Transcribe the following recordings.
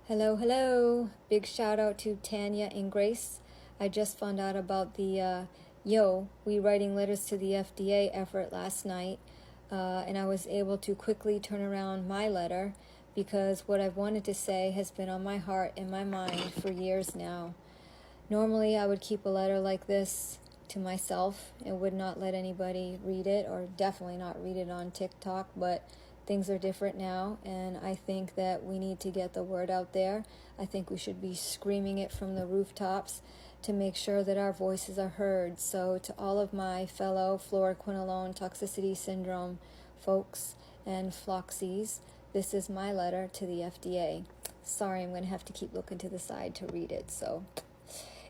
Hello, hello. Big shout out to Tanya and Grace. I just found out about the we writing letters to the FDA effort last night, and I was able to quickly turn around my letter because what I've wanted to say has been on my heart and my mind for years now. Normally, I would keep a letter like this to myself and would not let anybody read it, or definitely not read it on TikTok, but things are different now, and I think that we need to get the word out there. I think we should be screaming it from the rooftops to make sure that our voices are heard. So to all of my fellow fluoroquinolone toxicity syndrome folks and floxies, this is my letter to the FDA. Sorry, I'm going to have to keep looking to the side to read it. So,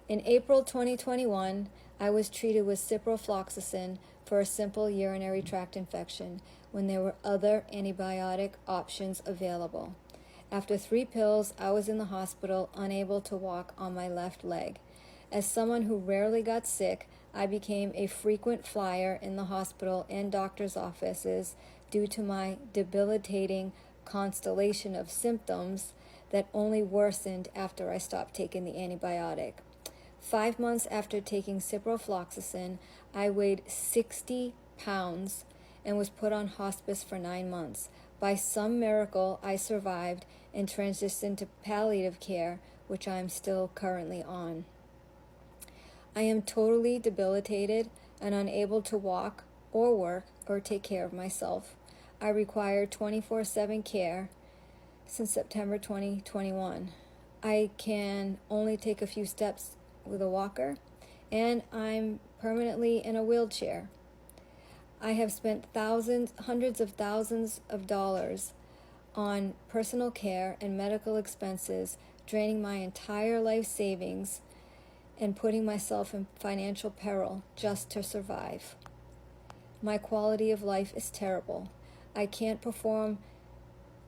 in April 2021, I was treated with ciprofloxacin for a simple urinary tract infection when there were other antibiotic options available. After 3 pills, I was in the hospital, unable to walk on my left leg. As someone who rarely got sick, I became a frequent flyer in the hospital and doctor's offices due to my debilitating constellation of symptoms that only worsened after I stopped taking the antibiotic. 5 months after taking ciprofloxacin, I weighed 60 pounds and was put on hospice for 9 months. By some miracle, I survived and transitioned to palliative care, which I am still currently on. I am totally debilitated and unable to walk or work or take care of myself. I require 24/7 care since September 2021. I can only take a few steps with a walker, and I'm permanently in a wheelchair. I have spent hundreds of thousands of dollars on personal care and medical expenses, draining my entire life savings and putting myself in financial peril just to survive. My quality of life is terrible. I can't perform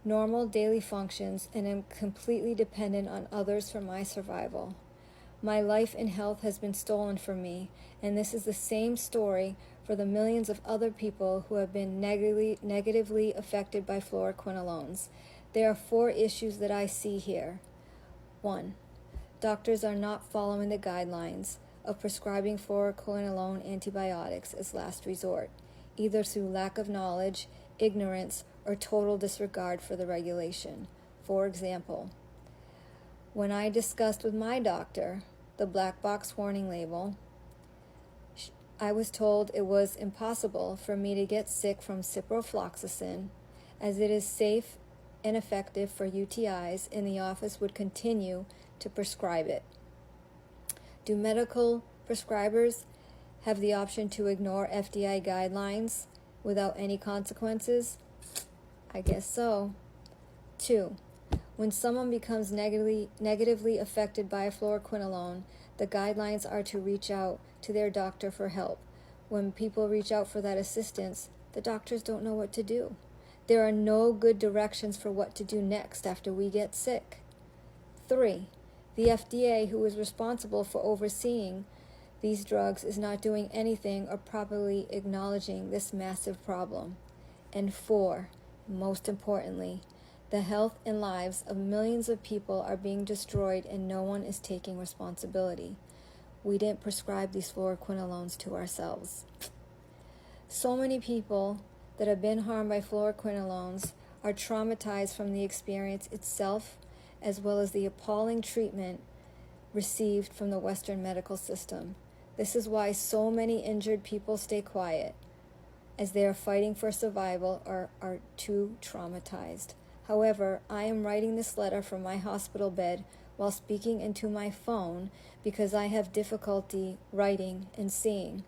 normal daily functions and am completely dependent on others for my survival. My life and health has been stolen from me, and this is the same story for the millions of other people who have been negatively affected by fluoroquinolones. There are 4 issues that I see here. 1. Doctors are not following the guidelines of prescribing fluoroquinolone antibiotics as last resort, either through lack of knowledge, ignorance, or total disregard for the regulation. For example, when I discussed with my doctor the black box warning label, I was told it was impossible for me to get sick from ciprofloxacin, as it is safe and effective for UTIs, and the office would continue to prescribe it. Do medical prescribers have the option to ignore FDA guidelines without any consequences? I guess so. 2. When someone becomes negatively affected by a fluoroquinolone, the guidelines are to reach out to their doctor for help. When people reach out for that assistance, the doctors don't know what to do. There are no good directions for what to do next after we get sick. 3. The FDA, who is responsible for overseeing these drugs, is not doing anything or properly acknowledging this massive problem. And 4, most importantly, the health and lives of millions of people are being destroyed and no one is taking responsibility. We didn't prescribe these fluoroquinolones to ourselves. So many people that have been harmed by fluoroquinolones are traumatized from the experience itself, as well as the appalling treatment received from the Western medical system. This is why so many injured people stay quiet, as they are fighting for survival or are too traumatized. However, I am writing this letter from my hospital bed while speaking into my phone because I have difficulty writing and seeing.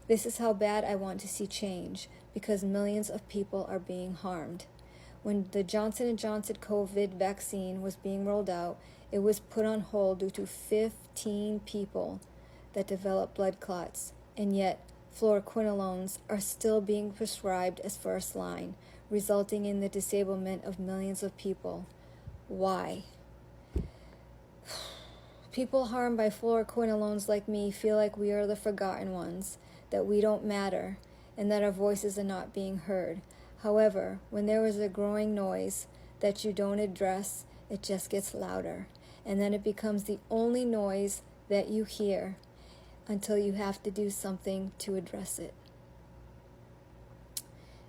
This is how bad I want to see change, because millions of people are being harmed. When the Johnson & Johnson COVID vaccine was being rolled out, it was put on hold due to 15 people that developed blood clots, and yet fluoroquinolones are still being prescribed as first line, resulting in the disablement of millions of people. Why? People harmed by fluoroquinolones like me feel like we are the forgotten ones, that we don't matter, and that our voices are not being heard. However, when there is a growing noise that you don't address it just gets louder. And then it becomes the only noise that you hear until you have to do something to address it.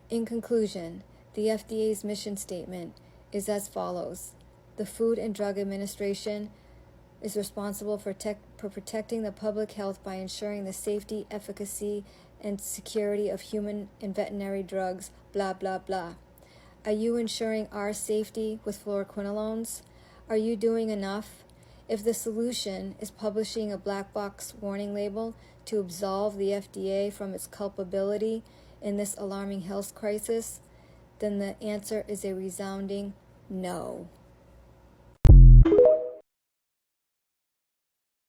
In conclusion, the FDA's mission statement is as follows. The Food and Drug Administration is responsible for protecting the public health by ensuring the safety, efficacy, and security of human and veterinary drugs, blah, blah, blah. Are you ensuring our safety with fluoroquinolones? Are you doing enough? If the solution is publishing a black box warning label to absolve the FDA from its culpability in this alarming health crisis, then the answer is a resounding no.